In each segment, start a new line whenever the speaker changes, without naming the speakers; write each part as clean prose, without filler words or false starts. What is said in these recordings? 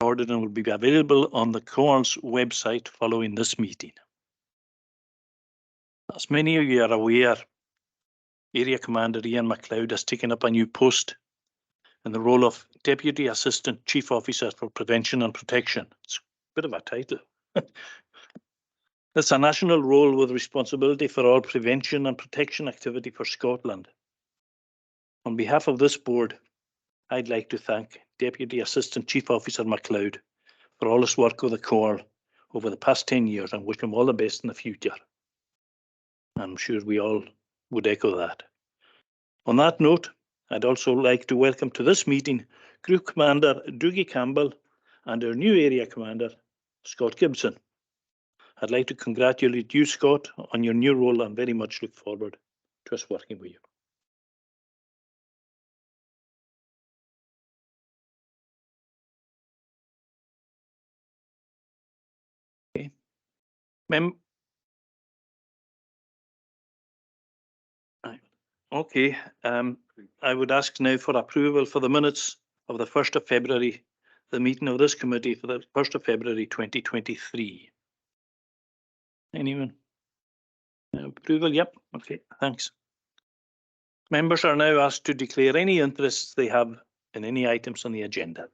recorded and will be available on the Comhairle's website following this meeting. As many of you are aware, Area Commander Ian MacLeod has taken up a new post in the role of Deputy Assistant Chief Officer for Prevention and Protection. It's a bit of a title. It's a national role with responsibility for all prevention and protection activity for Scotland. On behalf of this board, I'd like to thank Deputy Assistant Chief Officer MacLeod for all his work with the Comhairle over the past 10 years and wish him all the best in the future. I'm sure we all would echo that. On that note, I'd also like to welcome to this meeting Group Commander Dougie Campbell and our new Area Commander, Scott Gibson. I'd like to congratulate you, Scott, on your new role and very much look forward to us working with you. Okay. I would ask now for approval for the minutes of the 1st of February, the meeting of this committee for the 1st of February 2023. Anyone? Approval? Yep. Okay, thanks. Members are now asked to declare any interests they have in any items on the agenda.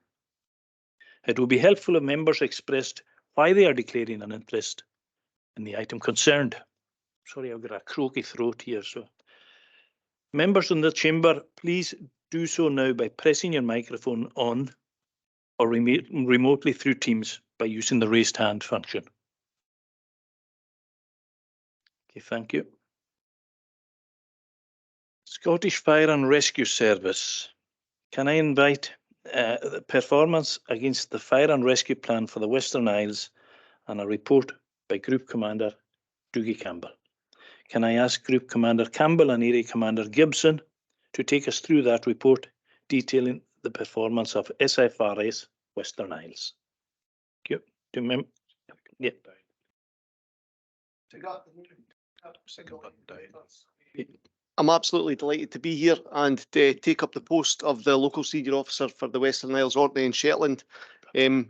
It will be helpful if members expressed why they are declaring an interest in the item concerned. Sorry, I've got a croaky throat here. So, members in the chamber, please do so now by pressing your microphone on or remotely through Teams by using the raised hand function. Okay, thank you. Scottish Fire and Rescue Service. Can I invite the performance against the fire and rescue plan for the Western Isles and a report by Group Commander Dougie Campbell? Can I ask Group Commander Campbell and Area Commander Gibson to take us through that report detailing the performance of SFRS Western Isles? Thank you. Yeah.
I'm absolutely delighted to be here and take up the post of the local senior officer for the Western Isles, Orkney and Shetland. And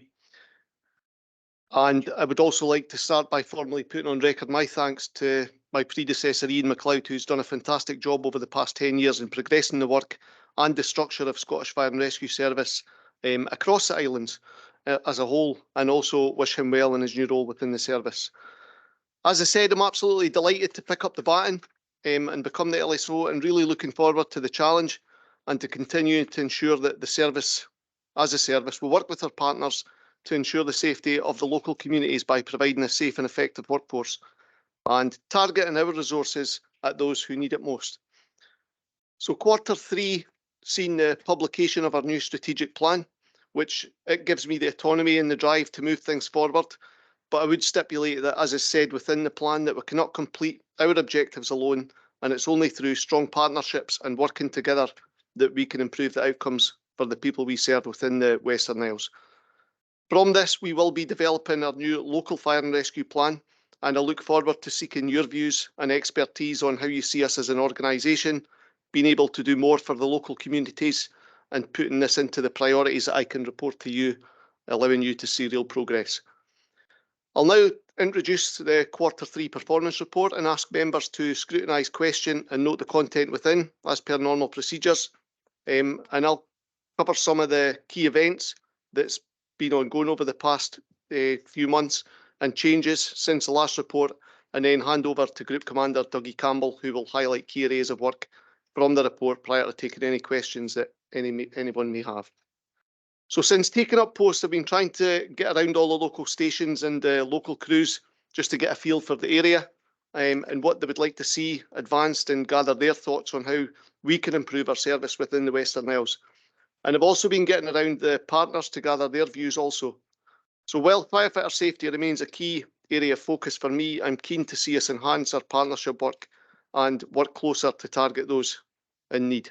I would also like to start by formally putting on record my thanks to my predecessor Ian MacLeod, who's done a fantastic job over the past 10 years in progressing the work and the structure of Scottish Fire and Rescue Service across the islands as a whole, and also wish him well in his new role within the service. As I said, I'm absolutely delighted to pick up the baton and become the LSO, and really looking forward to the challenge and to continue to ensure that the service, as a service, will work with our partners to ensure the safety of the local communities by providing a safe and effective workforce and targeting our resources at those who need it most. So Q3 seen the publication of our new strategic plan, which it gives me the autonomy and the drive to move things forward. But I would stipulate that, as is said within the plan, that we cannot complete our objectives alone, and it's only through strong partnerships and working together that we can improve the outcomes for the people we serve within the Western Isles. From this, we will be developing our new local fire and rescue plan, and I look forward to seeking your views and expertise on how you see us as an organisation, being able to do more for the local communities and putting this into the priorities that I can report to you, allowing you to see real progress. I'll now introduce the Q3 performance report and ask members to scrutinise, question and note the content within, as per normal procedures. And I'll cover some of the key events that's been ongoing over the past few months and changes since the last report, and then hand over to Group Commander Dougie Campbell, who will highlight key areas of work from the report prior to taking any questions that anyone may have. So since taking up post, I've been trying to get around all the local stations and the local crews just to get a feel for the area and what they would like to see advanced, and gather their thoughts on how we can improve our service within the Western Isles. And I've also been getting around the partners to gather their views also. So while firefighter safety remains a key area of focus for me, I'm keen to see us enhance our partnership work and work closer to target those in need.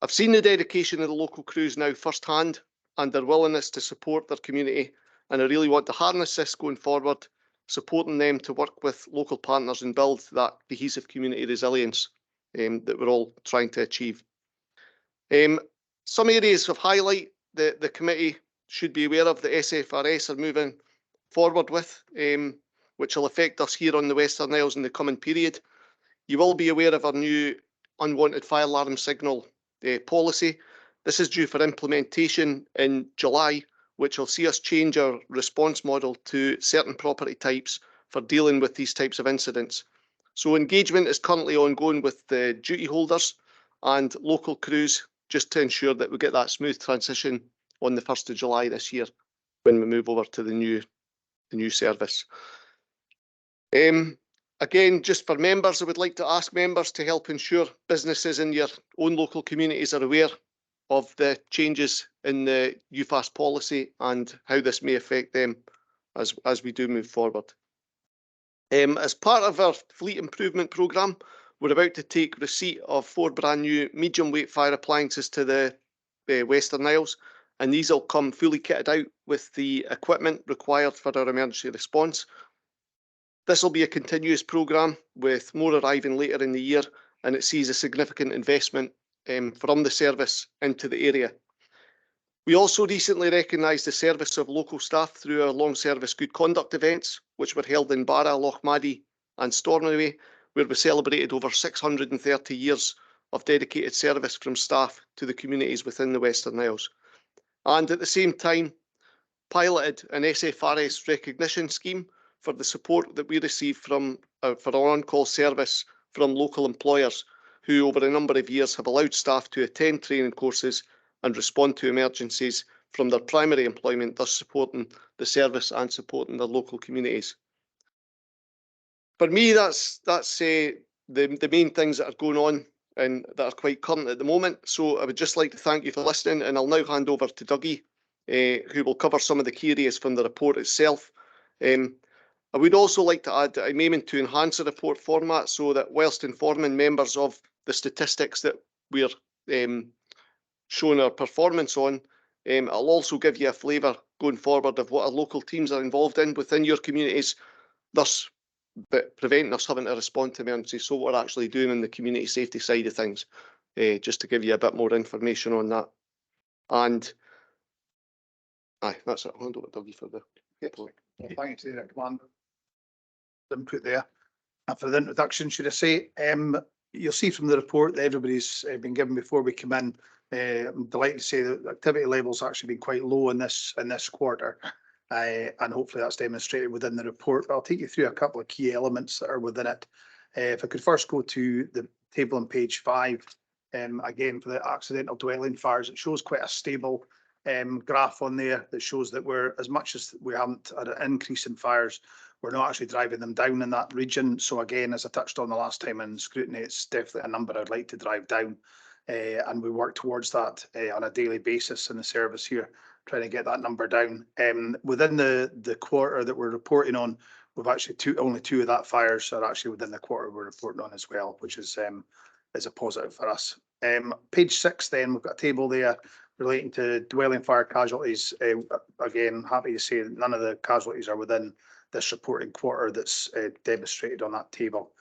I've seen the dedication of the local crews now firsthand and their willingness to support their community, and I really want to harness this going forward, supporting them to work with local partners and build that cohesive community resilience that we're all trying to achieve. Some areas of highlight, the committee should be aware of that SFRS are moving forward with, which will affect us here on the Western Isles in the coming period. You will be aware of our new unwanted fire alarm signal policy. This is due for implementation in July, which will see us change our response model to certain property types for dealing with these types of incidents. So engagement is currently ongoing with the duty holders and local crews, just to ensure that we get that smooth transition on the 1st of July this year when we move over to the new service. Again, just for members, I would like to ask members to help ensure businesses in your own local communities are aware of the changes in the UFAS policy and how this may affect them as we do move forward. As part of our fleet improvement programme, we're about to take receipt of 4 brand new medium weight fire appliances to the Western Isles, and these will come fully kitted out with the equipment required for our emergency response. This will be a continuous programme with more arriving later in the year, and it sees a significant investment from the service into the area. We also recently recognised the service of local staff through our long service good conduct events, which were held in Barra, Lochmaddy and Stornoway, where we celebrated over 630 years of dedicated service from staff to the communities within the Western Isles. And at the same time, piloted an SFRS recognition scheme for the support that we receive from for our on-call service from local employers who over a number of years have allowed staff to attend training courses and respond to emergencies from their primary employment, thus supporting the service and supporting their local communities. For me, that's the main things that are going on and that are quite current at the moment. So I would just like to thank you for listening, and I'll now hand over to Dougie, who will cover some of the key areas from the report itself. I would also like to add that I'm aiming to enhance the report format so that whilst informing members of the statistics that we're showing our performance on, I'll also give you a flavour going forward of what our local teams are involved in within your communities, thus preventing us having to respond to emergencies. So what we're actually doing in the community safety side of things, just to give you a bit more information on that. And that's it. I'll hand over to Dougie for the report.
Well, thank you to the Commander. Input there. And for the introduction, should I say, you'll see from the report that everybody's been given before we come in. I'm delighted to say that the activity levels actually been quite low in this quarter, and hopefully that's demonstrated within the report. But I'll take you through a couple of key elements that are within it. If I could first go to the table on page 5, again for the accidental dwelling fires, it shows quite a stable graph on there that shows that we're, as much as we haven't had an increase in fires, we're not actually driving them down in that region. So again, as I touched on the last time in scrutiny, it's definitely a number I'd like to drive down. And we work towards that on a daily basis in the service here, trying to get that number down. Within the quarter that we're reporting on, we've actually only 2 of that fires are actually within the quarter we're reporting on as well, which is a positive for us. Page 6 then, we've got a table there relating to dwelling fire casualties. Again, happy to say that none of the casualties are within this reporting quarter that's demonstrated on that table.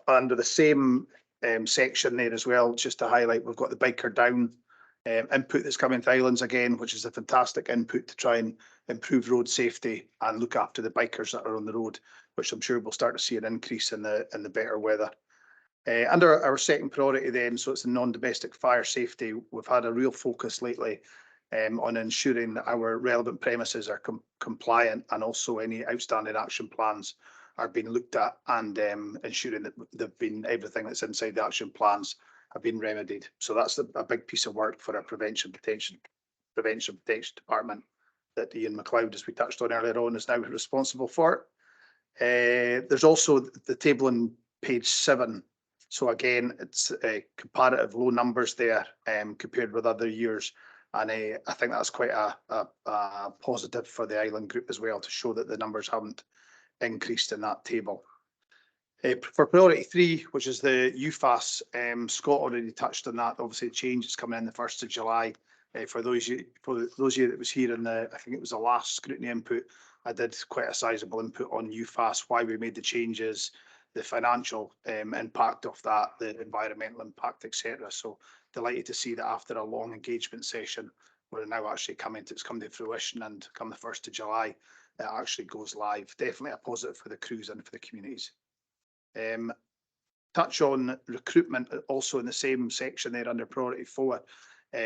Under the same section there as well, just to highlight, we've got the biker down input that's coming to Eileans again, which is a fantastic input to try and improve road safety and look after the bikers that are on the road, which I'm sure we'll start to see an increase in the better weather. Under our second priority then, so it's the non-domestic fire safety, we've had a real focus lately on ensuring that our relevant premises are compliant, and also any outstanding action plans are being looked at, and ensuring that everything that's inside the action plans have been remedied. So that's a big piece of work for our prevention protection department that Ian McLeod, as we touched on earlier on, is now responsible for. There's also the table on page 7. So again, it's comparative low numbers there compared with other years. And I think that's quite a positive for the Eilean group as well, to show that the numbers haven't increased in that table. For priority 3, which is the UFAS, Scott already touched on that. Obviously, the change is coming in the 1st of July. For those of you that was here in I think it was the last scrutiny input, I did quite a sizable input on UFAS, why we made the changes, the financial impact of that, the environmental impact, etc. So delighted to see that after a long engagement session, we're now actually it's come to fruition, and come the 1st of July, it actually goes live. Definitely a positive for the crews and for the communities. Touch on recruitment also in the same section there under priority 4.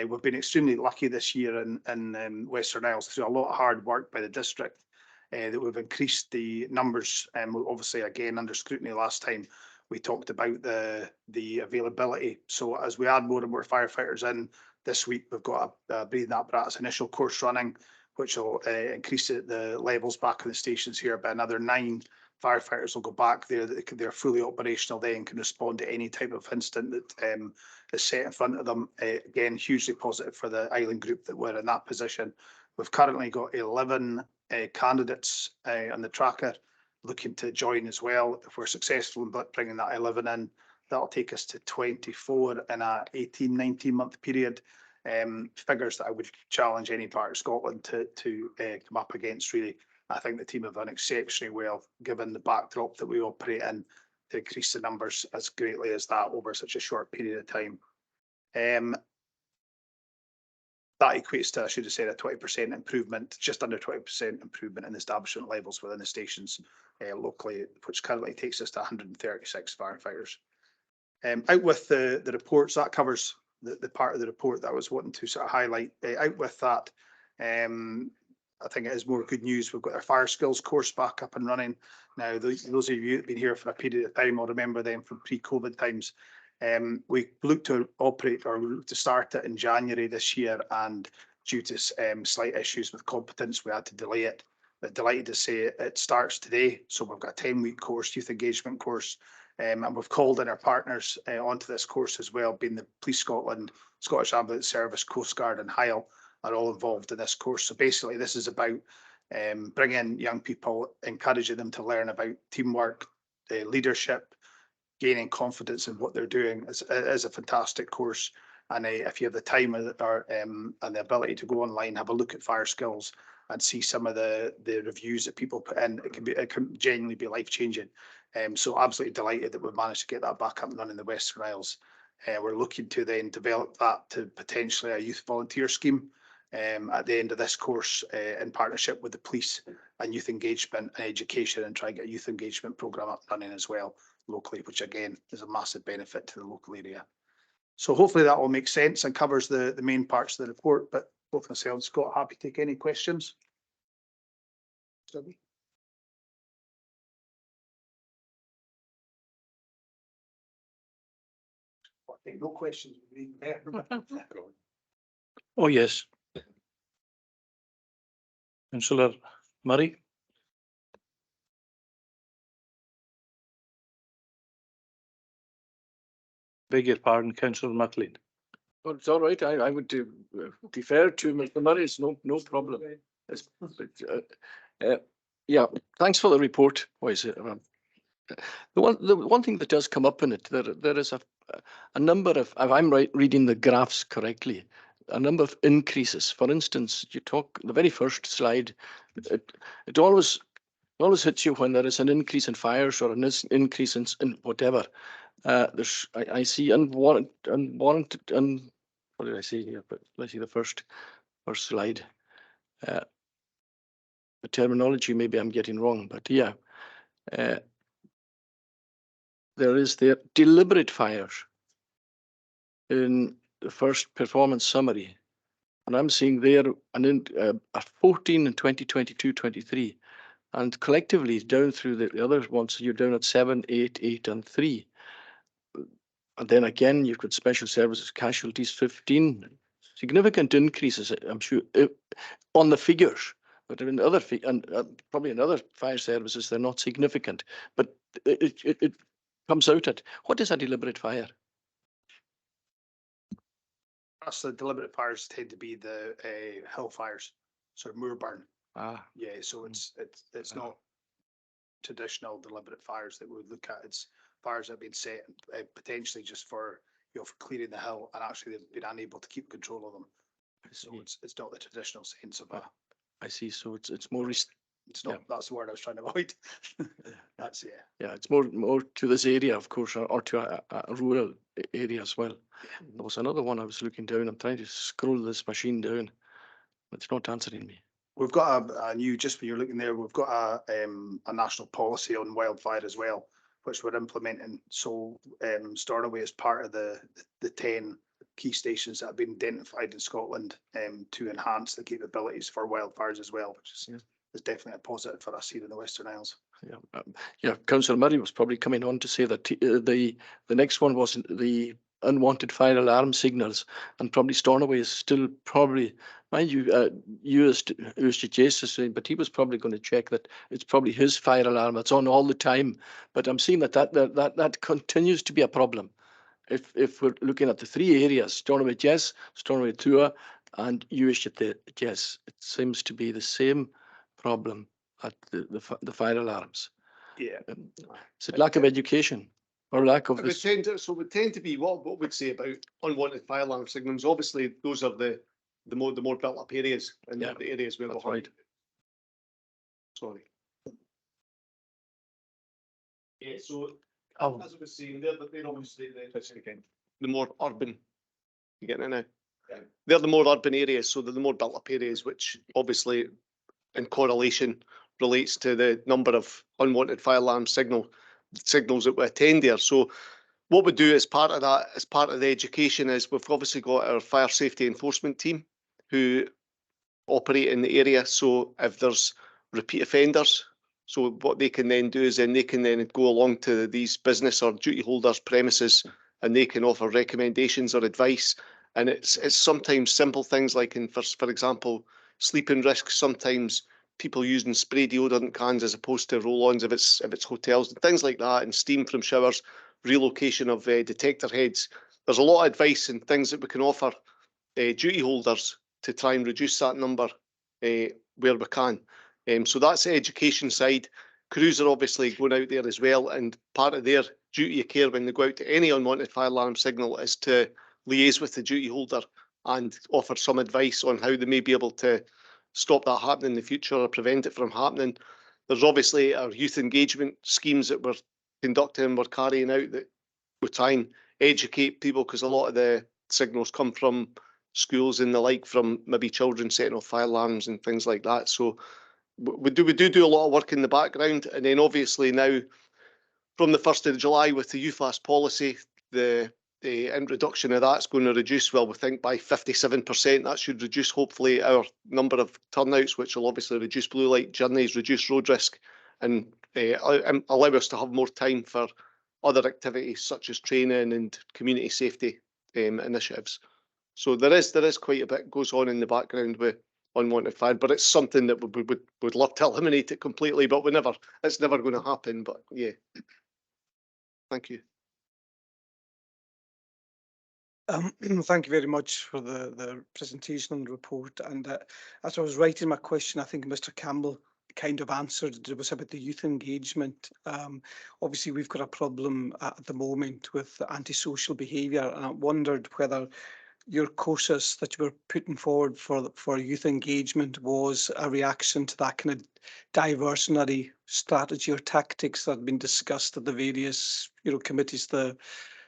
We've been extremely lucky this year in Western Isles through a lot of hard work by the district that we've increased the numbers. Obviously, again, under scrutiny last time, we talked about the availability. So as we add more and more firefighters in this week, we've got a breathing apparatus initial course running, which will increase the levels back in the stations here by another 9 firefighters will go back there. They're fully operational then and can respond to any type of incident that is set in front of them. Again, hugely positive for the Eilean group that we're in that position. We've currently got 11 candidates on the tracker looking to join as well. If we're successful in bringing that 11 in, that'll take us to 24 in a 18-19 month period. Figures that I would challenge any part of Scotland to come up against, really. I think the team have done exceptionally well, given the backdrop that we operate in, to increase the numbers as greatly as that over such a short period of time. That equates to, I should have said, a 20% improvement, just under 20% improvement in establishment levels within the stations locally, which currently takes us to 136 firefighters. Out with the reports, that covers the part of the report that I was wanting to sort of highlight. Out with that, I think it is more good news. We've got our fire skills course back up and running. Now, those of you that have been here for a period of time will remember them from pre-COVID times. We looked to operate or looked to start it in January this year, and due to slight issues with competence, we had to delay it. But delighted to say it starts today. So we've got a 10-week course, youth engagement course, and we've called in our partners onto this course as well, being the Police Scotland, Scottish Ambulance Service, Coast Guard and Heil are all involved in this course. So basically this is about bringing young people, encouraging them to learn about teamwork, leadership, gaining confidence in what they're doing. It is a fantastic course. And if you have the time and the ability to go online, have a look at fire skills and see some of the reviews that people put in, it can genuinely be life-changing. So absolutely delighted that we've managed to get that back up and running in the Western Isles. We're looking to then develop that to potentially a youth volunteer scheme at the end of this course in partnership with the police and youth engagement and education, and try and get a youth engagement programme up and running as well locally, which again is a massive benefit to the local area. So hopefully that all makes sense and covers the main parts of the report, but both myself and Scott happy to take any questions. No questions.
Oh, yes. Councillor Murray. Beg your pardon, Councillor MacLean.
Well, it's all right. I would defer to Mr. Murray. It's no problem. Yeah, thanks for the report. What is it? The one thing that does come up in it, there is a number of, if I'm reading the graphs correctly, a number of increases. For instance, you talk the very first slide. It always hits you when there is an increase in fires or an increase in whatever. I see unwarranted, what did I say here? But let's see the first slide. The terminology maybe I'm getting wrong, but yeah. There is the deliberate fires in the first performance summary. And I'm seeing there a 14 in 2022-23. And collectively down through the other ones, you're down at 7, 8, 8 and 3. And then again, you've got special services casualties, 15. Significant increases, I'm sure, on the figures. But in other probably in other fire services, they're not significant. But it comes out at, what is a deliberate fire?
That's the deliberate fires tend to be the hill fires, sort of moor burn. Yeah, so it's not traditional deliberate fires that we would look at. It's fires that have been set potentially just for for clearing the hill, and actually they've been unable to keep control of them. So it's not the traditional sense of
I see. So it's more.
It's not. Yeah. That's the word I was trying to avoid. That's
Yeah, it's more to this area, of course, or to a rural area as well. Yeah. There was another one I was looking down. I'm trying to scroll this machine down. It's not answering me.
We've got a new, just when you're looking there, we've got a national policy on wildfire as well, which we're implementing. So Stornoway is part of the 10 key stations that have been identified in Scotland to enhance the capabilities for wildfires as well, which is definitely a positive for us here in the Western Isles.
Yeah, Councillor Murray was probably coming on to say that the next one was the unwanted fire alarm signals, and probably Stornoway is still probably, mind you, used Jason, but he was probably going to check that it's probably his fire alarm that's on all the time. But I'm seeing that continues to be a problem. If we're looking at the 3 areas, Stornoway Jess, Stornoway Tua, and USG Jess, it seems to be the same problem at the fire alarms.
Yeah.
Is it lack of education or lack of
It would
this?
tend to be what we'd say about unwanted fire alarm signals. Obviously, those are the more built up areas and
Yeah,
the areas where
that's
we're
right.
Sorry. Yeah, so
Oh,
as I was saying, they're obviously the more urban. You getting it now?
Yeah.
They're the more urban areas, so they're the more built up areas, which obviously in correlation relates to the number of unwanted fire alarm signals that we attend there. So what we do as part of that, as part of the education, is we've obviously got our fire safety enforcement team who operate in the area. So if there's repeat offenders, so what they can then do is they can go along to these business or duty holders' premises and they can offer recommendations or advice. And it's sometimes simple things like, for example, sleeping risks. Sometimes people using spray deodorant cans as opposed to roll-ons if it's hotels and things like that, and steam from showers, relocation of detector heads. There's a lot of advice and things that we can offer duty holders to try and reduce that number where we can. So that's the education side. Crews are obviously going out there as well, and part of their duty of care when they go out to any unwanted fire alarm signal is to liaise with the duty holder and offer some advice on how they may be able to stop that happening in the future or prevent it from happening. There's obviously our youth engagement schemes that we're conducting and we're carrying out that we try and educate people, because a lot of the signals come from schools and the like, from maybe children setting off fire alarms and things like that. So we do a lot of work in the background, and then obviously now from the 1st of July with the UFAS policy, the introduction of that's going to reduce, well, we think by 57%. That should reduce hopefully our number of turnouts, which will obviously reduce blue light journeys, reduce road risk, and allow us to have more time for other activities such as training and community safety initiatives. So there is quite a bit goes on in the background with unwanted fire, but it's something that we would love to eliminate it completely, but it's never going to happen. But yeah, thank you.
Thank you very much for the presentation and report. And as I was writing my question, I think Mr. Campbell kind of answered. It was about the youth engagement. Obviously, we've got a problem at the moment with antisocial behaviour, and I wondered whether your courses that you were putting forward for youth engagement was a reaction to that kind of diversionary strategy or tactics that had been discussed at the various committees, the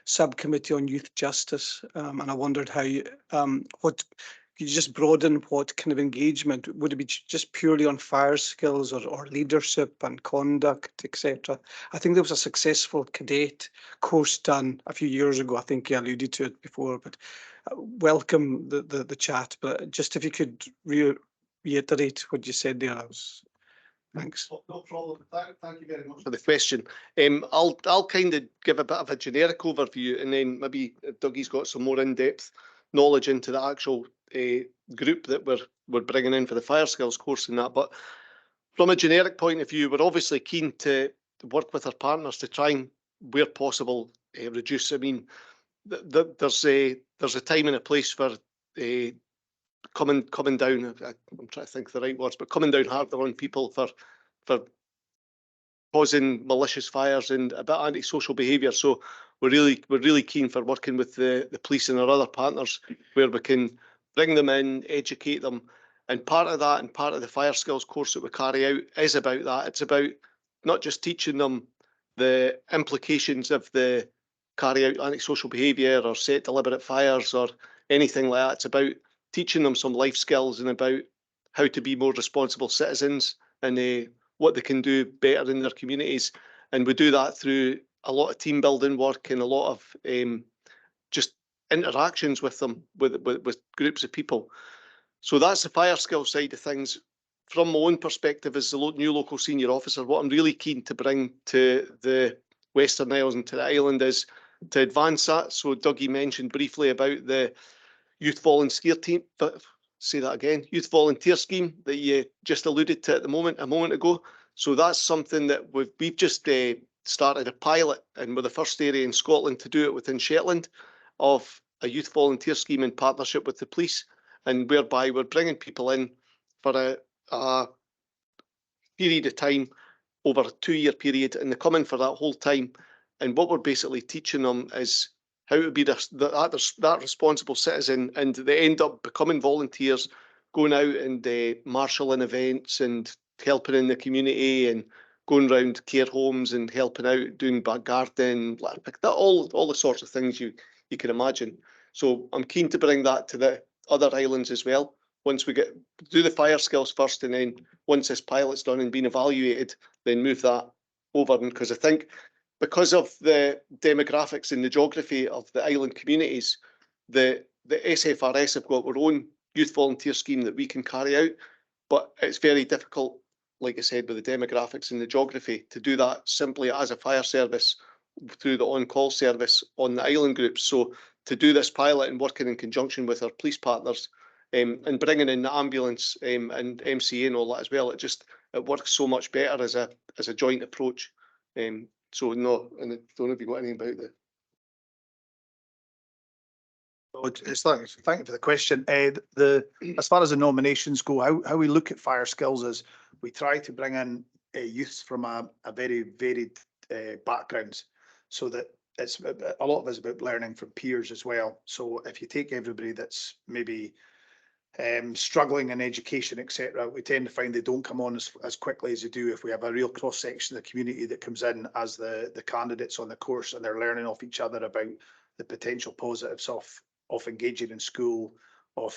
subcommittee on youth justice, and I wondered how what could you just broaden what kind of engagement would it be, just purely on fire skills or leadership and conduct, etc. I think there was a successful cadet course done a few years ago. I think you alluded to it before, but welcome the chat. But just if you could reiterate what you said there, thanks.
No problem. Thank you very much for the question. I'll kind of give a bit of a generic overview, and then maybe Dougie's got some more in-depth knowledge into the actual group that we're bringing in for the fire skills course and that. But from a generic point of view, we're obviously keen to work with our partners to try and, where possible, reduce. I mean, there's a time and a place for coming down. I'm trying to think of the right words, but coming down harder on people for causing malicious fires and a bit of antisocial behaviour. So we're really keen for working with the police and our other partners where we can bring them in, educate them. And part of that and part of the fire skills course that we carry out is about that. It's about not just teaching them the implications of the carry out antisocial behaviour or set deliberate fires or anything like that. It's about teaching them some life skills and about how to be more responsible citizens and what they can do better in their communities. And we do that through a lot of team building work and a lot of just interactions with them, with groups of people. So that's the fire skill side of things. From my own perspective as the new local senior officer, what I'm really keen to bring to the Western Isles and to the island is to advance that. So Dougie mentioned briefly about the youth volunteer team, but say that again, youth volunteer scheme that you just alluded to a moment ago. So that's something that we've just started a pilot, and we're the first area in Scotland to do it within Shetland, of a youth volunteer scheme in partnership with the police, and whereby we're bringing people in for a period of time over a 2-year period, and they come in for that whole time. And what we're basically teaching them is how to be that responsible citizen, and they end up becoming volunteers, going out and marshalling events and helping in the community and going around care homes and helping out, doing back gardening, like that, all the sorts of things you can imagine. So I'm keen to bring that to the other islands as well. Once we do the fire skills first, and then once this pilot's done and been evaluated, then move that over. Because I think because of the demographics and the geography of the island communities, the SFRS have got their own youth volunteer scheme that we can carry out, but it's very difficult, like I said, with the demographics and the geography, to do that simply as a fire service through the on-call service on the island groups. So to do this pilot and working in conjunction with our police partners, and bringing in the ambulance and MCA and all that as well, it works so much better as a joint approach. So no, and I don't know if you got anything about that.
Thank you for the question. As far as the nominations go, how we look at fire skills is we try to bring in youths from a very varied backgrounds, so that it's a lot of us about learning from peers as well. So if you take everybody that's maybe struggling in education, etc., we tend to find they don't come on as quickly as they do if we have a real cross section of the community that comes in as the candidates on the course, and they're learning off each other about the potential positives of engaging in school, of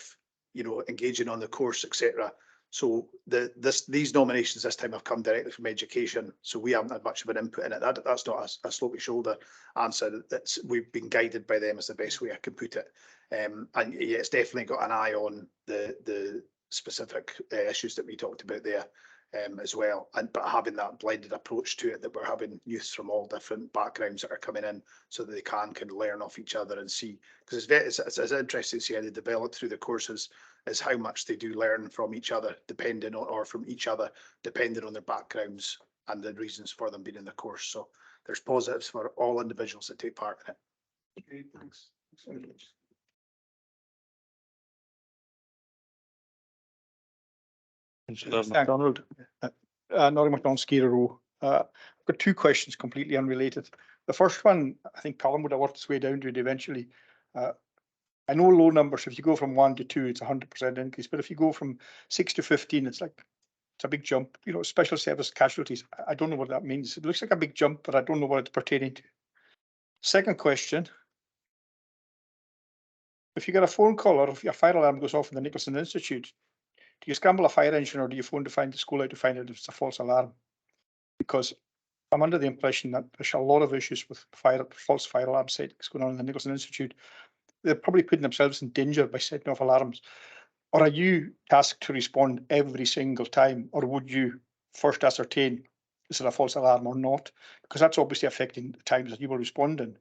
engaging on the course, etc. So these nominations this time have come directly from education, so we haven't had much of an input in it. That's not a slopey shoulder answer. We've been guided by them, is the best way I can put it. And yeah, it's definitely got an eye on the specific issues that we talked about there as well. But having that blended approach to it, that we're having youths from all different backgrounds that are coming in, so that they can learn off each other and see, because it's interesting to see how they develop through the courses, is how much they do learn from each other, depending on, or from each other, depending on their backgrounds and the reasons for them being in the course. So there's positives for all individuals that take part in it.
Okay, thanks.
Councillor MacDonald.
Norrie MacDonald, Skeeter Row. I've got two questions completely unrelated. The first one, I think Callum would have worked its way down to it eventually. I know low numbers, if you go from 1 to 2, it's 100% increase, but if you go from 6 to 15, it's a big jump. Special service casualties, I don't know what that means. It looks like a big jump, but I don't know what it's pertaining to. Second question, if you get a phone call or if your fire alarm goes off in the Nicholson Institute, do you scramble a fire engine, or do you phone to find the school out to find out if it's a false alarm? Because I'm under the impression that there's a lot of issues with false fire alarm settings going on in the Nicholson Institute. They're probably putting themselves in danger by setting off alarms. Or are you tasked to respond every single time, or would you first ascertain is it a false alarm or not? Because that's obviously affecting the times that you will respond in.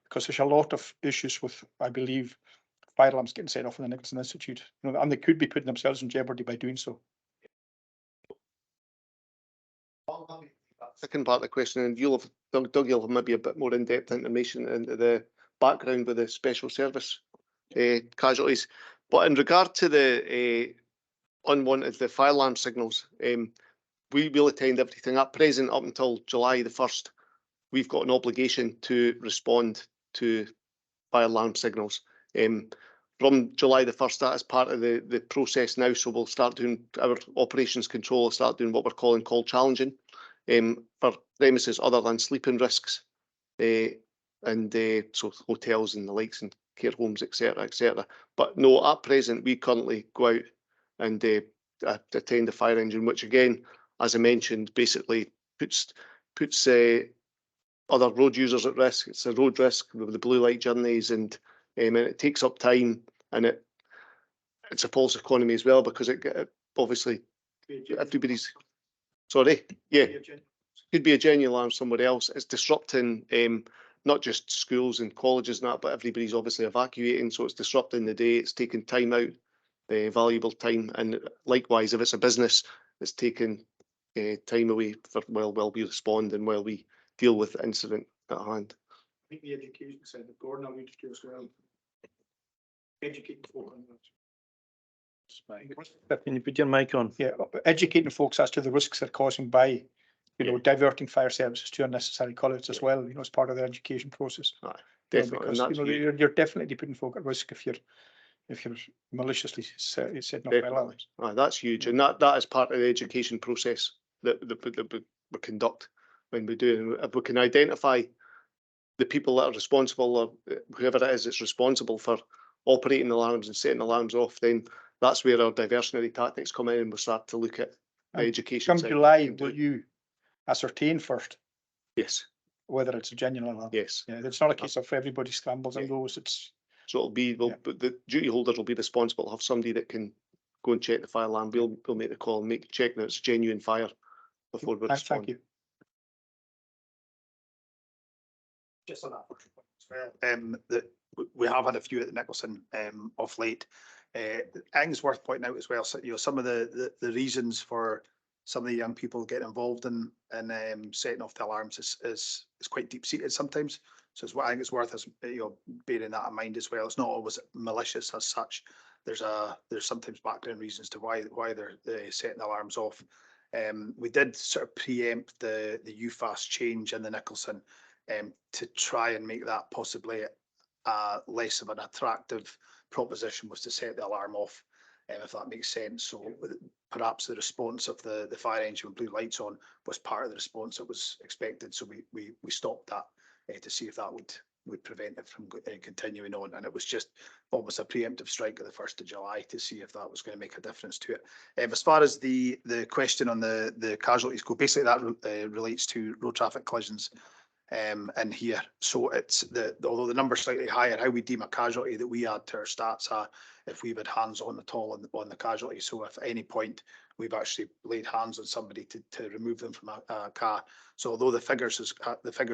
Because there's a lot of issues with, I believe, fire alarms getting set off in the Nicholson Institute, and they could be putting themselves in jeopardy by doing so.
Second part of the question, and Doug, you'll have maybe a bit more in-depth information into the background with the special service casualties. But in regard to the the fire alarm signals, we will attend everything at present up until July the 1st. We've got an obligation to respond to fire alarm signals. From July the 1st, that is part of the process now. So we'll start doing our operations control, start doing what we're calling call challenging for premises other than sleeping risks, and so hotels and the likes and care homes, etc., etc. But no, at present, we currently go out and attend the fire engine, which again, as I mentioned, basically puts other road users at risk. It's a road risk with the blue light journeys, and it takes up time, and it's a false economy as well, because it obviously everybody's sorry, yeah, could be a genuine alarm somewhere else. It's disrupting not just schools and colleges and that, but everybody's obviously evacuating, so it's disrupting the day. It's taking time out, valuable time, and likewise, if it's a business, it's taking time away while we respond and while we deal with the incident at hand.
I think the education side of Gordon alluded to as well. Educating folk on that.
Can you put your mic on?
Yeah, educating folks as to the risks they're causing by, diverting fire services to unnecessary call-outs as well, as part of the education process.
Definitely,
Because you're definitely putting folk at risk if you're maliciously setting up fire alarms.
That's huge, and that is part of the education process that we conduct when we do. If we can identify the people that are responsible, or whoever it is that's responsible for operating alarms and setting alarms off, then that's where our diversionary tactics come in, and we'll start to look at the education.
Come July, will you ascertain first?
Yes.
Whether it's a genuine alarm?
Yes.
Yeah, it's not a case of everybody scrambles and goes. It's
so it'll be the duty holders will be responsible. Have somebody that can go and check the fire alarm. We'll make the call and check that it's a genuine fire before we respond.
Thank you.
Just on that first point as well, that we have had a few at the Nicholson of late. I think it's worth pointing out as well. So, some of the reasons for some of the young people getting involved in setting off the alarms is quite deep seated sometimes. So I think it's worth us bearing that in mind as well. It's not always malicious as such. There's sometimes background reasons to why they're setting the alarms off. We did sort of preempt the UFAS change in the Nicholson to try and make that possibly less of an attractive proposition, was to set the alarm off, if that makes sense. So perhaps the response of the fire engine with blue lights on was part of the response that was expected. So we stopped that to see if that would prevent it from continuing on. And it was just almost a preemptive strike of the 1st of July to see if that was going to make a difference to it. As far as the question on the casualties go, basically that relates to road traffic collisions in here. So it's although the number's slightly higher, how we deem a casualty that we add to our stats are if we've had hands on at all on the casualty. So if at any point we've actually laid hands on somebody to remove them from a car. So although the figures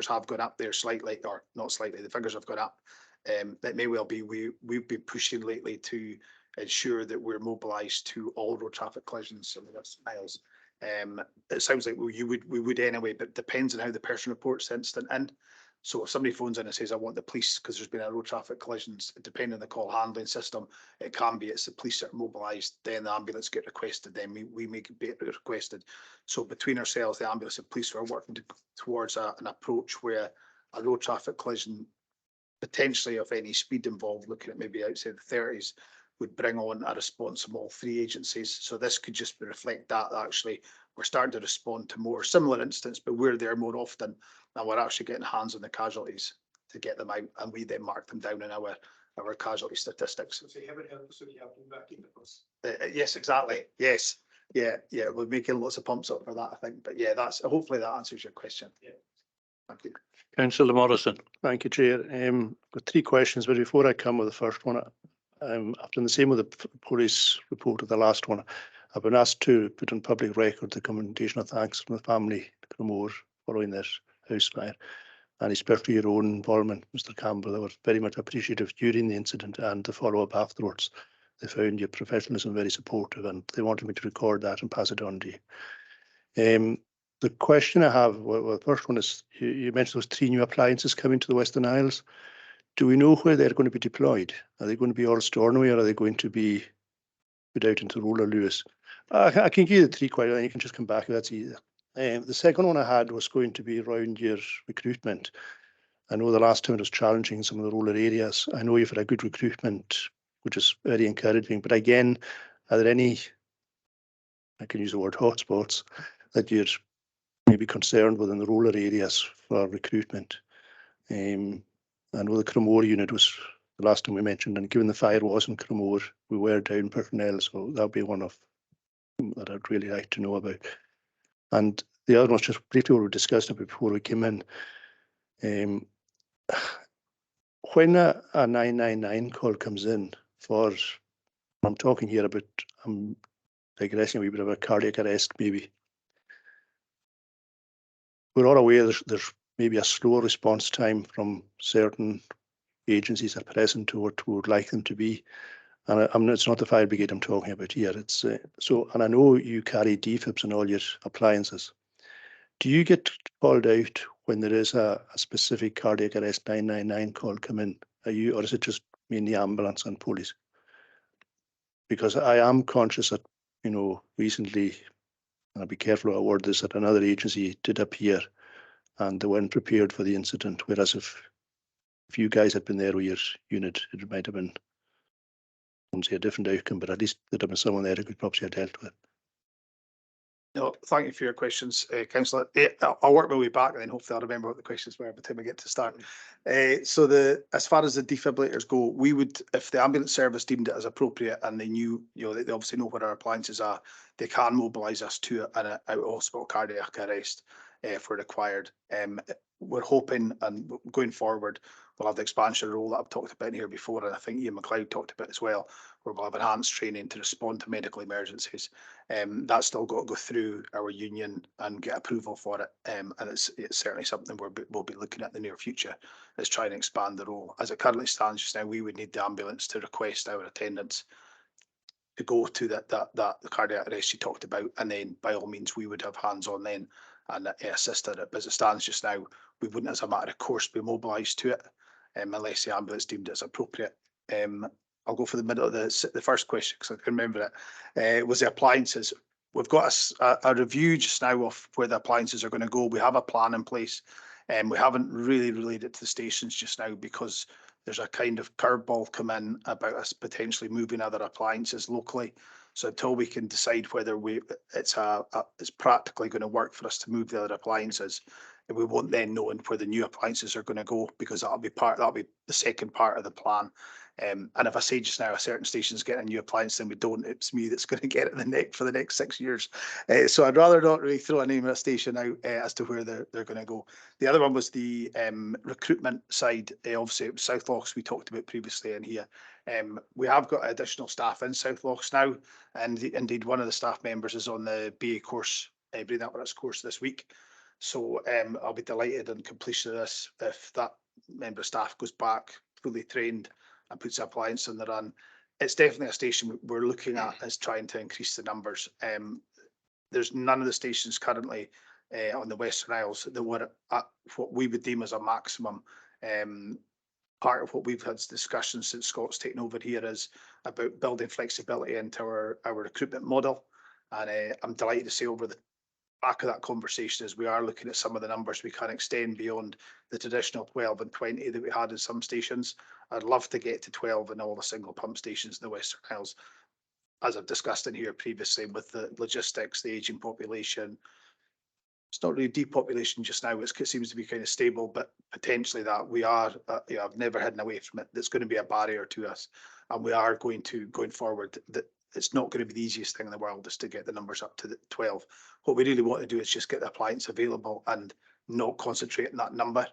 have gone up there slightly, or not slightly, the figures have gone up. It may well be we've been pushing lately to ensure that we're mobilised to all road traffic collisions in the West Isles. It sounds like we would anyway, but it depends on how the person reports the incident in. So if somebody phones in and says, I want the police because there's been a road traffic collisions, depending on the call handling system, it's the police that are mobilised, then the ambulance get requested, then we make it requested. So between ourselves, the ambulance and police, are working towards an approach where a road traffic collision, potentially of any speed involved, looking at maybe outside the 30s, would bring on a response from all 3 agencies. So this could just reflect that actually we're starting to respond to more similar incidents, but we're there more often, and we're actually getting hands on the casualties to get them out, and we then mark them down in our casualty statistics. So you haven't helped us if you have them back in the bus. Yes, exactly. Yes. Yeah. We're making lots of pumps up for that, I think. But yeah, hopefully that answers your question. Yeah. Thank you.
Councillor Morrison.
Thank you, Chair. Got 3 questions, but before I come with the first one, I've done the same with the police report of the last one. I've been asked to put on public record the commendation of thanks from the family to Comhairle following this house fire, and especially your own involvement, Mr. Campbell. They were very much appreciative during the incident and the follow-up afterwards. They found your professionalism very supportive, and they wanted me to record that and pass it on to you. The question I have, well, the first one is, you mentioned those 3 new appliances coming to the Western Isles. Do we know where they're going to be deployed? Are they going to be all Stornoway, or are they going to be put out into rural Lewis? I can give you the 3 questions, and you can just come back if that's easier. The second one I had was going to be around your recruitment. I know the last time it was challenging in some of the rural areas. I know you've had a good recruitment, which is very encouraging. But again, are there any, I can use the word hotspots, that you're maybe concerned with in the rural areas for recruitment? I know the Comhairle unit was the last time we mentioned, and given the fire was in Comhairle, we were down personnel, so that'll be one of that I'd really like to know about. And the other one's just briefly what we discussed about before we came in. When a 999 call comes in for, I'm talking here about, I'm digressing a wee bit of a cardiac arrest maybe. We're all aware there's maybe a slower response time from certain agencies at present to what we would like them to be. And it's not the fire brigade I'm talking about here. It's and I know you carry defibs on all your appliances. Do you get called out when there is a specific cardiac arrest 999 call come in? Or is it just mainly ambulance and police? Because I am conscious that, recently, and I'll be careful how I word this, that another agency did appear and they weren't prepared for the incident. Whereas if you guys had been there with your unit, it might have been, I wouldn't say a different outcome, but at least there'd have been someone there who could probably have dealt with it.
No, thank you for your questions, Councillor. I'll work my way back and then hopefully I'll remember what the questions were by the time I get to start. So as far as the defibrillators go, we would, if the ambulance service deemed it as appropriate and they knew, they obviously know where our appliances are, they can mobilise us to an out-of-hospital cardiac arrest if required. We're hoping, and going forward, we'll have the expansion role that I've talked about here before, and I think Ian McLeod talked about as well, where we'll have enhanced training to respond to medical emergencies. That's still got to go through our union and get approval for it, and it's certainly something we'll be looking at in the near future, is trying to expand the role. As it currently stands just now, we would need the ambulance to request our attendants to go to the cardiac arrest you talked about, and then by all means we would have hands on then and assist in it. But as it stands just now, we wouldn't, as a matter of course, be mobilised to it unless the ambulance deemed it as appropriate. I'll go for the middle of the first question because I can remember it. Was the appliances? We've got a review just now of where the appliances are going to go. We have a plan in place, and we haven't really relayed it to the stations just now because there's a kind of curveball come in about us potentially moving other appliances locally. So until we can decide whether it's practically going to work for us to move the other appliances, and we won't then know where the new appliances are going to go, because that'll be the second part of the plan. And if I say just now a certain station's getting a new appliance, then we don't, it's me that's going to get it in the neck for the next 6 years. So I'd rather not really throw a name of a station out as to where they're going to go. The other one was the recruitment side. Obviously, it was South Lochs we talked about previously in here. We have got additional staff in South Lochs now, and indeed one of the staff members is on the BA course, Breathing Apparatus course this week. So I'll be delighted on completion of this if that member of staff goes back fully trained and puts the appliance on the run. It's definitely a station we're looking at as trying to increase the numbers. There's none of the stations currently on the Western Isles that were at what we would deem as a maximum. Part of what we've had discussions since Scott's taken over here is about building flexibility into our recruitment model. And I'm delighted to say over the back of that conversation is we are looking at some of the numbers we can extend beyond the traditional 12 and 20 that we had in some stations. I'd love to get to 12 in all the single pump stations in the Western Isles, as I've discussed in here previously with the logistics, the ageing population. It's not really depopulation just now, it seems to be kind of stable, but potentially that we are, I've never hidden away from it, that's going to be a barrier to us. And we are going forward, that it's not going to be the easiest thing in the world is to get the numbers up to the 12. What we really want to do is just get the appliance available and not concentrate on that number.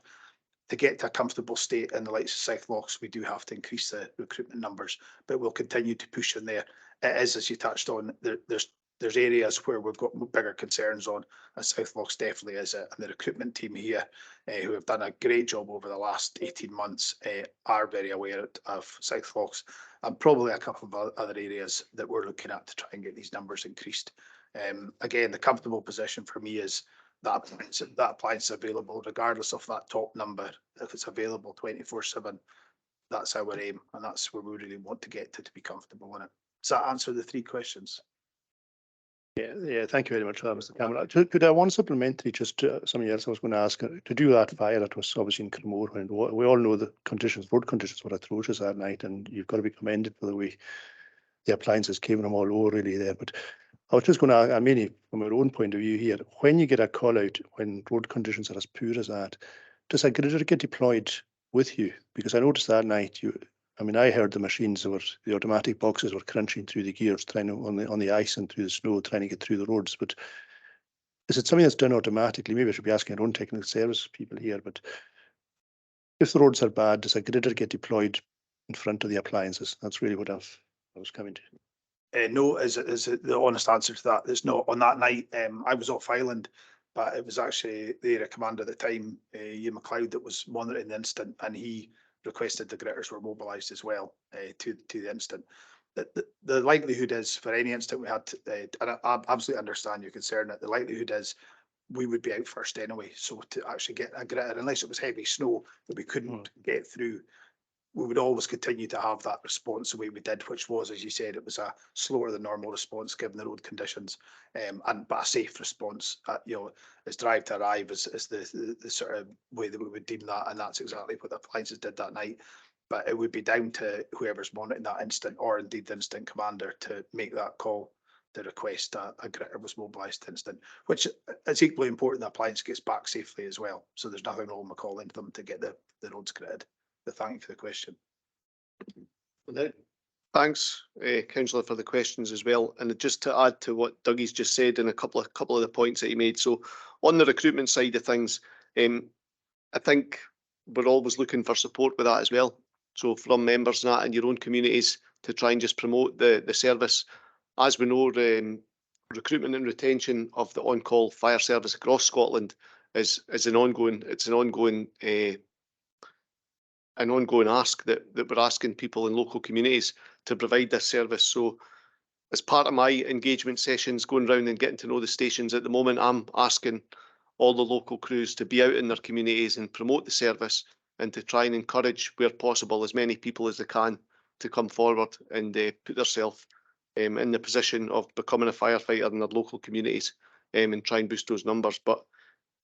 To get to a comfortable state in the likes of South Lochs, we do have to increase the recruitment numbers, but we'll continue to push in there. It is, as you touched on, there's areas where we've got bigger concerns on, and South Lochs definitely is it. And the recruitment team here, who have done a great job over the last 18 months, are very aware of South Lochs, and probably a couple of other areas that we're looking at to try and get these numbers increased. Again, the comfortable position for me is that appliance is available regardless of that top number. If it's available 24/7, that's our aim, and that's where we really want to get to be comfortable in it. Does that answer the 3 questions?
Yeah, thank you very much for that, Mr. Cameron. Could I one supplementary just to something else I was going to ask, to do that fire that was obviously in Comhairle, and we all know the road conditions were atrocious that night, and you've got to be commended for the way the appliances came from all over really there. But I was just going to, mainly from our own point of view here, when you get a call out when road conditions are as poor as that, does a gridder get deployed with you? Because I noticed that night I mean, I heard the machines the automatic boxes were crunching through the gears, trying to, on the ice and through the snow, trying to get through the roads. But is it something that's done automatically? Maybe I should be asking our own technical service people here, but if the roads are bad, does a gridder get deployed in front of the appliances? That's really what I was coming to.
No, is the honest answer to that. It's not. On that night, I was off island, but it was actually the area commander at the time, Ian McLeod, that was monitoring the incident, and he requested the gritters were mobilised as well to the incident. The likelihood is for any incident we had, and I absolutely understand your concern, that the likelihood is we would be out first anyway. So to actually get a gritter, unless it was heavy snow that we couldn't get through, we would always continue to have that response the way we did, which was, as you said, it was a slower than normal response given the road conditions, but a safe response. As drive to arrive is the sort of way that we would deem that, and that's exactly what the appliances did that night. But it would be down to whoever's monitoring that incident, or indeed the incident commander, to make that call to request a gritter was mobilised to incident, which is equally important the appliance gets back safely as well. So there's nothing wrong with calling them to get the roads gritted. But thank you for the question.
Thanks, Councillor, for the questions as well. And just to add to what Dougie's just said and a couple of the points that he made. So on the recruitment side of things, I think we're always looking for support with that as well. So from members and that in your own communities to try and just promote the service. As we know, recruitment and retention of the on-call fire service across Scotland is an ongoing ask that we're asking people in local communities to provide this service. So as part of my engagement sessions, going around and getting to know the stations at the moment, I'm asking all the local crews to be out in their communities and promote the service, and to try and encourage, where possible, as many people as they can to come forward and put themselves in the position of becoming a firefighter in their local communities, and try and boost those numbers. But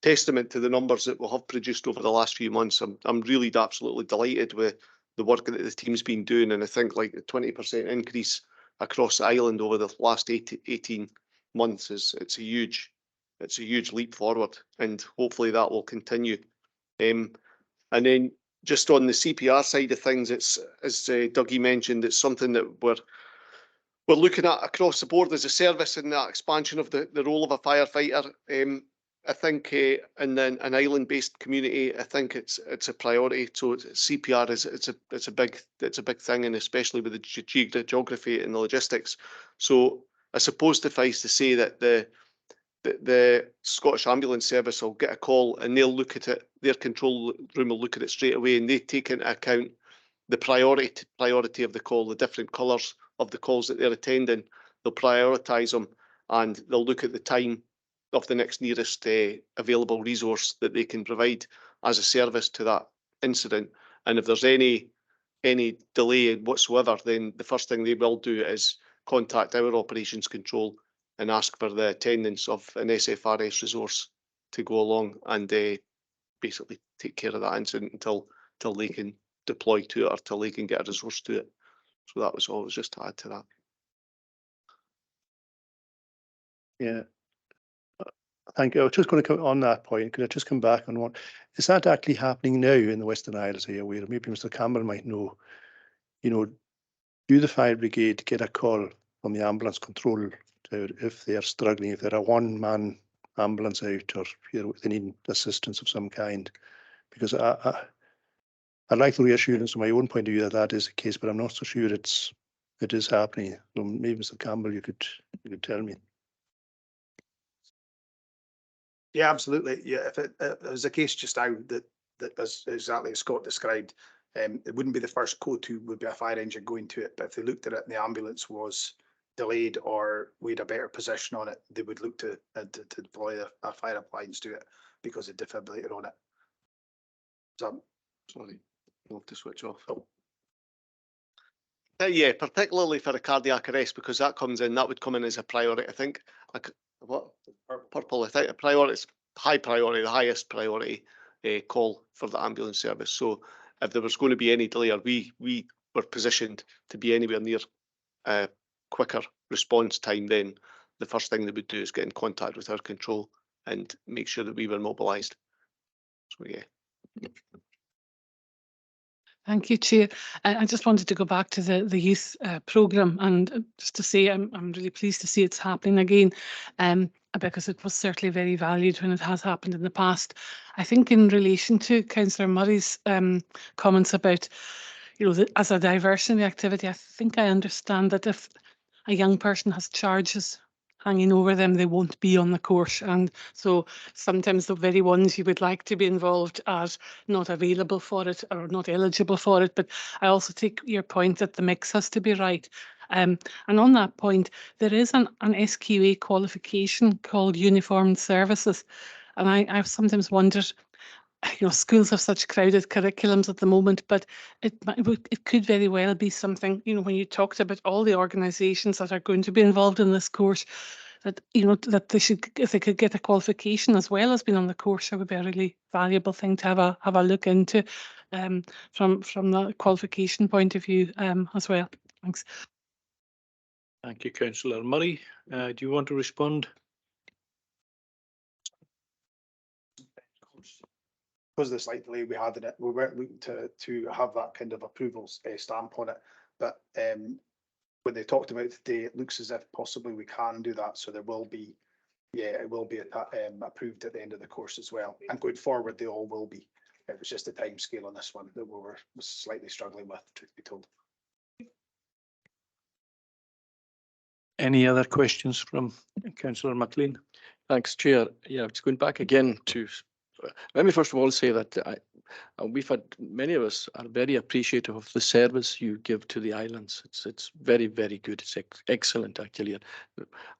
testament to the numbers that we have produced over the last few months, I'm really absolutely delighted with the work that the team's been doing. And I think like the 20% increase across the island over the last 18 months it's a huge leap forward, and hopefully that will continue. And then just on the CPR side of things, it's, as Dougie mentioned, it's something that we're looking at across the board as a service, in that expansion of the role of a firefighter. I think in an island-based community, I think it's a priority. So CPR it's a big thing, and especially with the geography and the logistics. So I suppose suffice to say that the Scottish Ambulance Service will get a call and they'll look at it. Their control room will look at it straight away, and they take into account the priority of the call, the different colours of the calls that they're attending. They'll prioritise them, and they'll look at the time of the next nearest available resource that they can provide as a service to that incident. And if there's any delay whatsoever, then the first thing they will do is contact our operations control and ask for the attendance of an SFRS resource to go along and basically take care of that incident until they can deploy to it, or till they can get a resource to it. So that was always just to add to that.
Yeah. Thank you. I was just going to come on that point. Could I just come back on one? Is that actually happening now in the Western Isles? Are you aware? Maybe Mr. Campbell might know. Do the fire brigade get a call from the ambulance control if they are struggling, if they're a one-man ambulance out, or they need assistance of some kind? Because I'd like the reassurance from my own point of view that is the case, but I'm not so sure it is happening. So maybe Mr. Campbell, you could tell me.
Yeah, absolutely. Yeah, if it was a case just now that as exactly as Scott described, it wouldn't be the first go-to would be a fire engine going to it. But if they looked at it and the ambulance was delayed, or we had a better position on it, they would look to deploy a fire appliance to it because of defibrillator on it. So,
sorry, I'll have to switch off. Yeah, particularly for a cardiac arrest, because that would come in as a priority. I think purple. I think a priority is high priority, the highest priority call for the ambulance service. So if there was going to be any delay, or we were positioned to be anywhere near quicker response time, then the first thing they would do is get in contact with our control and make sure that we were mobilised. So yeah.
Thank you, Chair. I just wanted to go back to the youth programme, and just to say I'm really pleased to see it's happening again, because it was certainly very valued when it has happened in the past. I think in relation to Councillor Murray's comments about, as a diversionary activity, I think I understand that if a young person has charges hanging over them, they won't be on the course, and so sometimes the very ones you would like to be involved are not available for it or not eligible for it. But I also take your point that the mix has to be right. And on that point, there is an SQA qualification called Uniformed Services, and I've sometimes wondered, schools have such crowded curriculums at the moment, but it could very well be something, when you talked about all the organisations that are going to be involved in this course, that, that they should, if they could get a qualification as well as being on the course, it would be a really valuable thing to have a look into, from the qualification point of view, as well. Thanks.
Thank you, Councillor Murray. Do you want to respond?
Because of the slight delay we had in it, we weren't looking to have that kind of approvals stamp on it. But when they talked about it today, it looks as if possibly we can do that. So there will be, it will be approved at the end of the course as well. And going forward, they all will be. It was just a time scale on this one that we were slightly struggling with, truth be told.
Any other questions from Councillor McLean?
Thanks, Chair. Yeah, it's going back again to, let me first of all say that we've had, many of us are very appreciative of the service you give to the islands. It's very, very good. It's excellent, actually.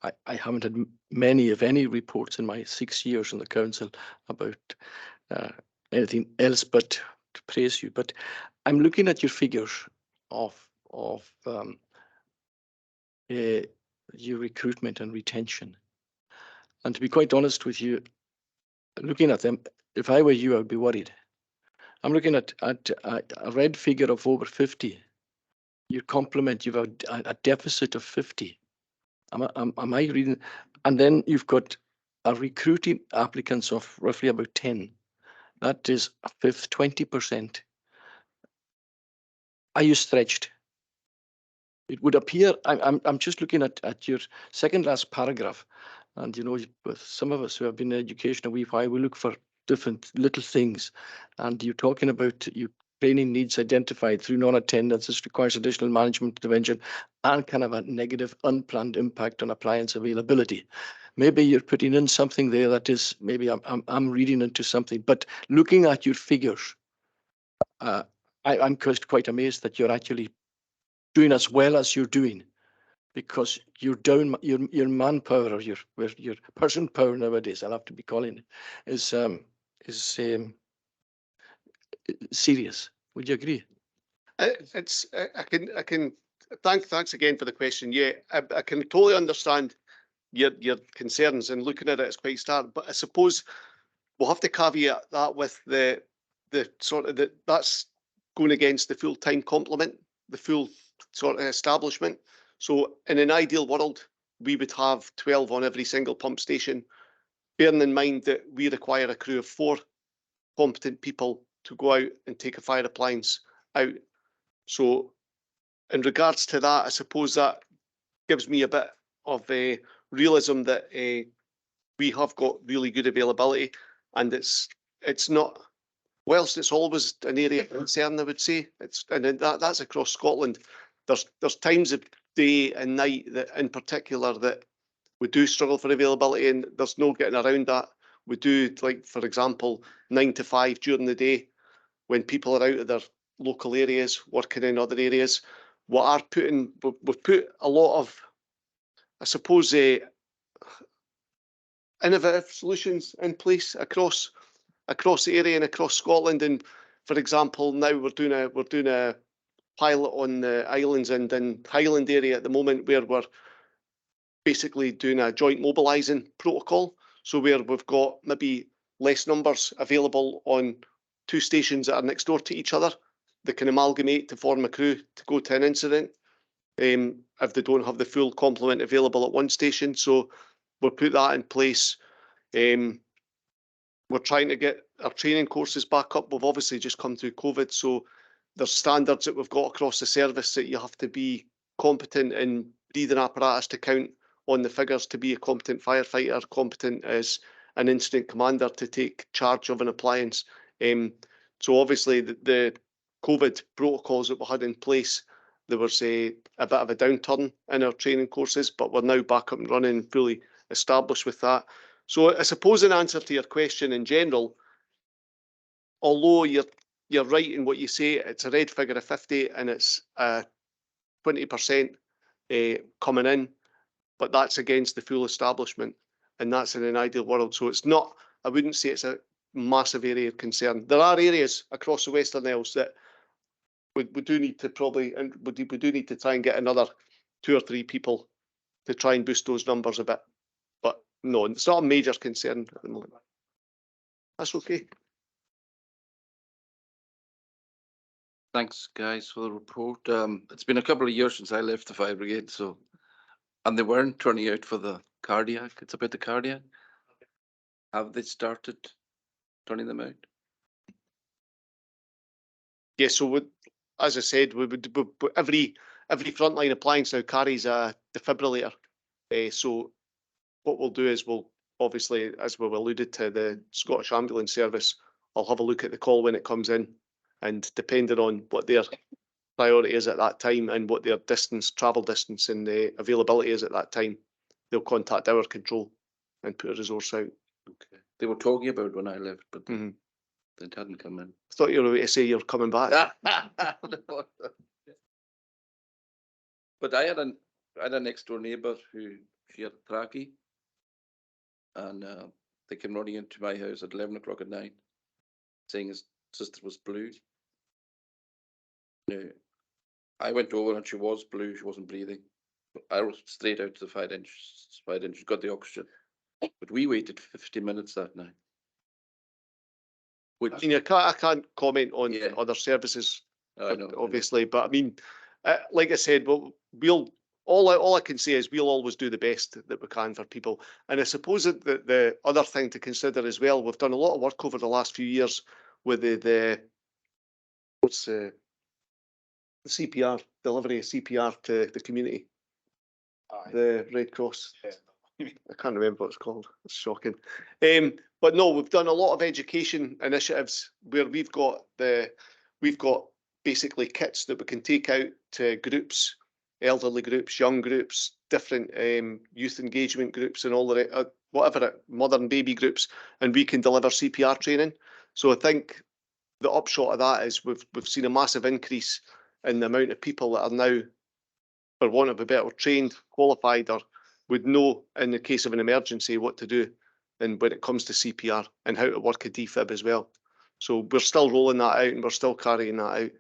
I haven't had many, if any, reports in my 6 years in the council about anything else but to praise you. But I'm looking at your figures of your recruitment and retention. And to be quite honest with you, looking at them, if I were you, I would be worried. I'm looking at a red figure of over 50. Your complement, you've a deficit of 50. Am I reading? And then you've got a recruiting applicants of roughly about 10. That is a fifth, 20%. Are you stretched? It would appear, I'm just looking at your second last paragraph, and with some of us who have been in education a wee while, we look for different little things, and you're talking about you training needs identified through non-attendance. This requires additional management intervention and kind of a negative unplanned impact on appliance availability. Maybe you're putting in something there that is, maybe I'm reading into something, but looking at your figures, I'm quite amazed that you're actually doing as well as you're doing, because you're down, your manpower or your person power nowadays, I'll have to be calling it, is serious. Would you agree?
Thanks again for the question. Yeah, I can totally understand your concerns, and looking at it, it's quite stark. But I suppose we'll have to caveat that with the sort of that's going against the full-time complement, the full sort of establishment. So in an ideal world, we would have 12 on every single pump station, bearing in mind that we require a crew of 4 competent people to go out and take a fire appliance out. So in regards to that, I suppose that gives me a bit of a realism that we have got really good availability, and it's not, whilst it's always an area of concern, I would say, and that's across Scotland. There's times of day and night that, in particular, that we do struggle for availability, and there's no getting around that. We do, like, for example, 9 to 5 during the day when people are out of their local areas, working in other areas. We've put a lot of, I suppose, innovative solutions in place across the area and across Scotland. And for example, now we're doing a pilot on the islands and in Highland area at the moment, where we're basically doing a joint mobilising protocol. So where we've got maybe less numbers available on 2 stations that are next door to each other, they can amalgamate to form a crew to go to an incident if they don't have the full complement available at one station. So we'll put that in place. We're trying to get our training courses back up. We've obviously just come through COVID, so there's standards that we've got across the service that you have to be competent in breathing apparatus to count on the figures to be a competent firefighter, competent as an incident commander to take charge of an appliance. So obviously the COVID protocols that we had in place, there was a bit of a downturn in our training courses, but we're now back up and running, fully established with that. So I suppose in answer to your question in general, although you're right in what you say, it's a red figure of 50 and it's 20% coming in, but that's against the full establishment, and that's in an ideal world. So it's not, I wouldn't say it's a massive area of concern. There are areas across the Western Isles that we do need to probably, and we do need to try and get another 2 or 3 people to try and boost those numbers a bit. But no, it's not a major concern at the moment. That's okay.
Thanks, guys, for the report. It's been a couple of years since I left the fire brigade, so, and they weren't turning out for the cardiac. It's about the cardiac. Have they started turning them out?
Yeah, so as I said, every frontline appliance now carries a defibrillator. So what we'll do is we'll obviously, as we've alluded to, the Scottish Ambulance Service, I'll have a look at the call when it comes in, and depending on what their priority is at that time and what their travel distance and the availability is at that time, they'll contact our control and put a resource out.
Okay. They were talking about it when I left, but
Mhm.
they hadn't come in.
I thought you were going to say you're coming back.
But I had a next door neighbour who she had a trachea, and they came running into my house at 11 o'clock at night, saying his sister was blue. Now, I went over and she was blue. She wasn't breathing. I was straight out to the 5 inch, got the oxygen. But we waited 50 minutes that night. Which,
I mean, I can't comment on
Yeah.
other services,
I know,
obviously, but I mean, like I said, we'll all I can say is we'll always do the best that we can for people. And I suppose that the other thing to consider as well, we've done a lot of work over the last few years with the CPR, delivery of CPR to the community. The Red Cross. I can't remember what it's called. It's shocking. But no, we've done a lot of education initiatives where we've got basically kits that we can take out to groups, elderly groups, young groups, different youth engagement groups, and all the mother and baby groups, and we can deliver CPR training. So I think the upshot of that is we've seen a massive increase in the amount of people that are now, for want of a better, trained, qualified, or would know in the case of an emergency what to do, and when it comes to CPR and how to work a defib as well. So we're still rolling that out and we're still carrying that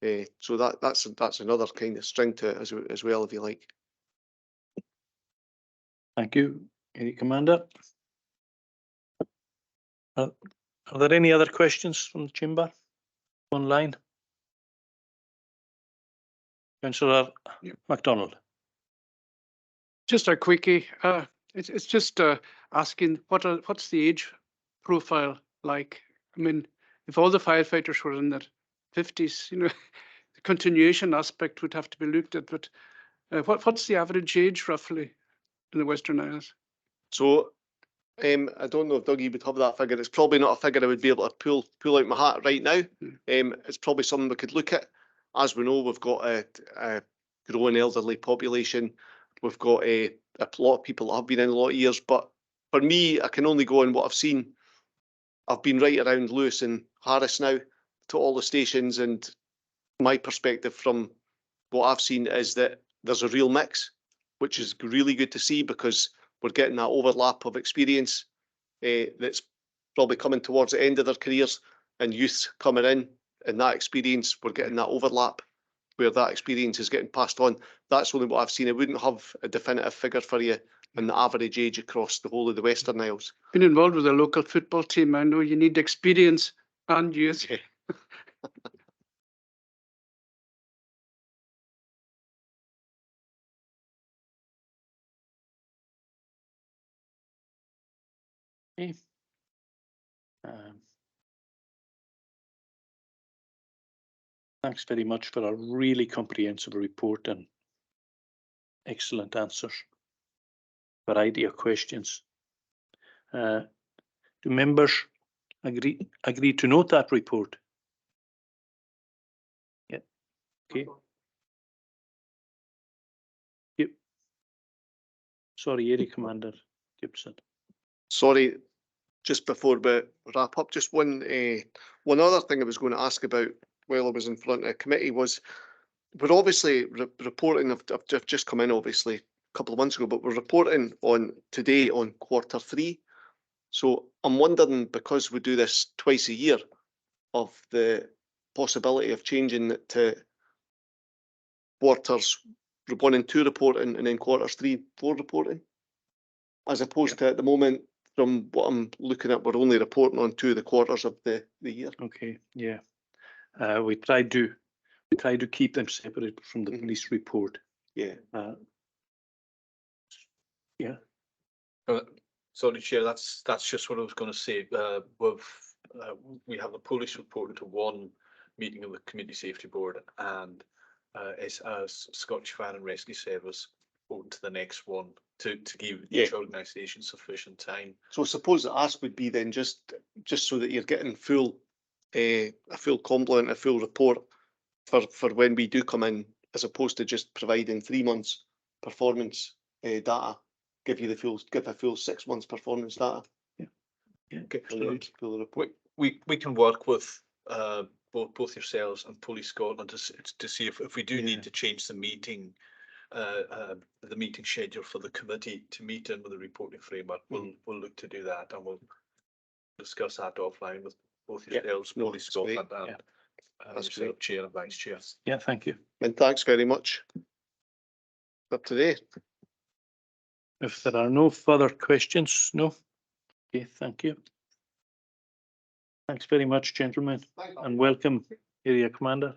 out. So that's another kind of string to it as well, if you like.
Thank you, Eddie Commander. Are there any other questions from the chamber online? Councillor MacDonald.
Just a quickie. It's just asking what's the age profile like? I mean, if all the firefighters were in their 50s, the continuation aspect would have to be looked at. But what's the average age roughly in the Western Isles?
So I don't know if Dougie would have that figure. It's probably not a figure I would be able to pull out my hat right now. It's probably something we could look at. As we know, we've got a growing elderly population. We've got a lot of people that have been in a lot of years. But for me, I can only go on what I've seen. I've been right around Lewis and Harris now to all the stations, and my perspective from what I've seen is that there's a real mix, which is really good to see, because we're getting that overlap of experience that's probably coming towards the end of their careers, and youth coming in, and that experience, we're getting that overlap where that experience is getting passed on. That's only what I've seen. I wouldn't have a definitive figure for you on the average age across the whole of the Western Isles.
Been involved with a local football team. I know you need experience and youth.
Yeah.
Okay. Thanks very much for a really comprehensive report and excellent answers. Variety of questions. Do members agree to note that report? Yeah. Okay. Yep. Sorry, Area Commander Gibson.
Sorry, just before we wrap up, just one other thing I was going to ask about while I was in front of the committee was, we're obviously reporting, I've just come in obviously a couple of months ago, but we're reporting on today on Q3. So I'm wondering, because we do this twice a year, of the possibility of changing it to quarters 1 and 2 reporting and then quarters 3, 4 reporting, as opposed to at the moment, from what I'm looking at, we're only reporting on 2 of the quarters of the year.
Okay, yeah. We try to keep them separate from the police report.
Yeah.
Yeah.
Sorry, Chair, that's just what I was going to say. We have the police report into one meeting of the Community Safety Board, and as Scottish Fire and Rescue Service report to the next one to give each organisation sufficient time.
So I suppose the ask would be then just so that you're getting a full complement, a full report for when we do come in, as opposed to just providing 3 months performance data. Give a full 6 months performance data.
Yeah.
Okay.
Full report.
We can work with both yourselves and Police Scotland to see if we do need to change the meeting schedule for the committee to meet in with the reporting framework. We'll look to do that, and we'll discuss that offline with both yourselves, Police Scotland, and yourself, Chair and Vice Chair.
Yeah, thank you.
And thanks very much. Up to date.
If there are no further questions, no. Okay, thank you. Thanks very much, gentlemen, and welcome, Area Commander.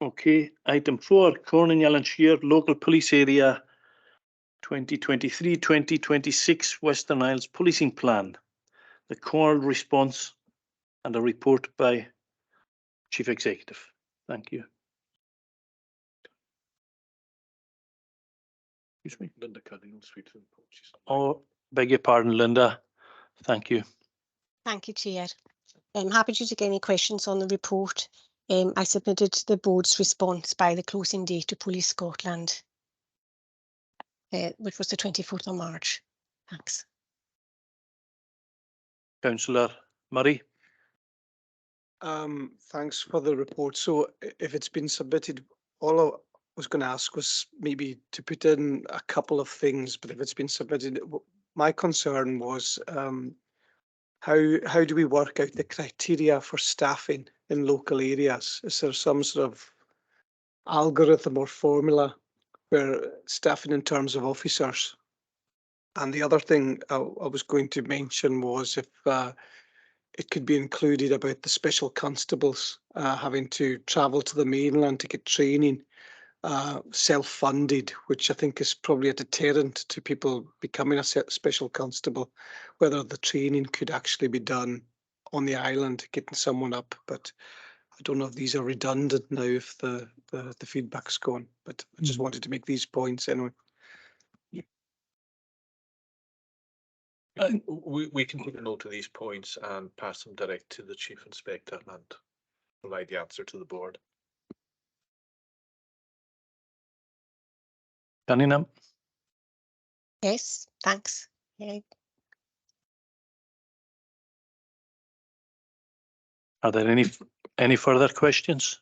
Okay, item 4, Comhairle and Siar Local Police Area 2023-2026 Western Isles Policing Plan. The call response and a report by Chief Executive. Thank you. Excuse me.
Linda Cunningham, Sweet.
Oh, beg your pardon, Linda. Thank you.
Thank you, Chair. I'm happy to take any questions on the report. I submitted the board's response by the closing date to Police Scotland, which was the 24th of March. Thanks.
Councillor Murray.
Thanks for the report. So if it's been submitted, all I was going to ask was maybe to put in a couple of things, but if it's been submitted, my concern was how do we work out the criteria for staffing in local areas? Is there some sort of algorithm or formula where staffing in terms of officers? And the other thing I was going to mention was if it could be included about the special constables having to travel to the mainland to get training, self-funded, which I think is probably a deterrent to people becoming a special constable, whether the training could actually be done on the island, getting someone up. But I don't know if these are redundant now, if the feedback's gone, but I just wanted to make these points anyway.
We can take a note of these points and pass them direct to the Chief Inspector and provide the answer to the board.
Cunningham.
Yes, thanks. Yeah.
Are there any further questions?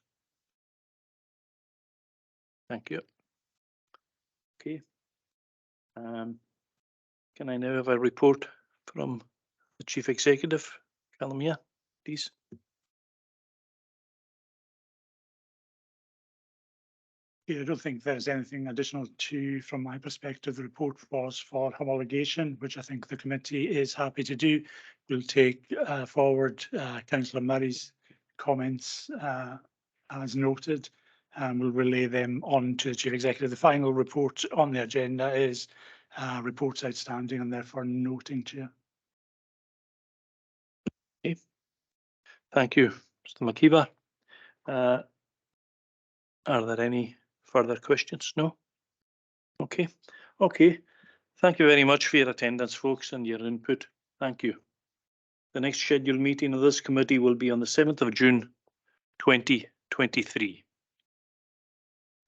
Thank you. Okay. Can I now have a report from the Chief Executive, Calumia, please?
Yeah, I don't think there's anything additional from my perspective. The report was for homologation, which I think the committee is happy to do. We'll take forward Councillor Murray's comments as noted. and we'll relay them on to the Chief Executive. The final report on the agenda is reports outstanding and therefore noting, Chair.
Okay. Thank you, Mr. McKeever. Are there any further questions? No? Okay. Okay. Thank you very much for your attendance, folks, and your input. Thank you. The next scheduled meeting of this committee will be on the 7th of June, 2023.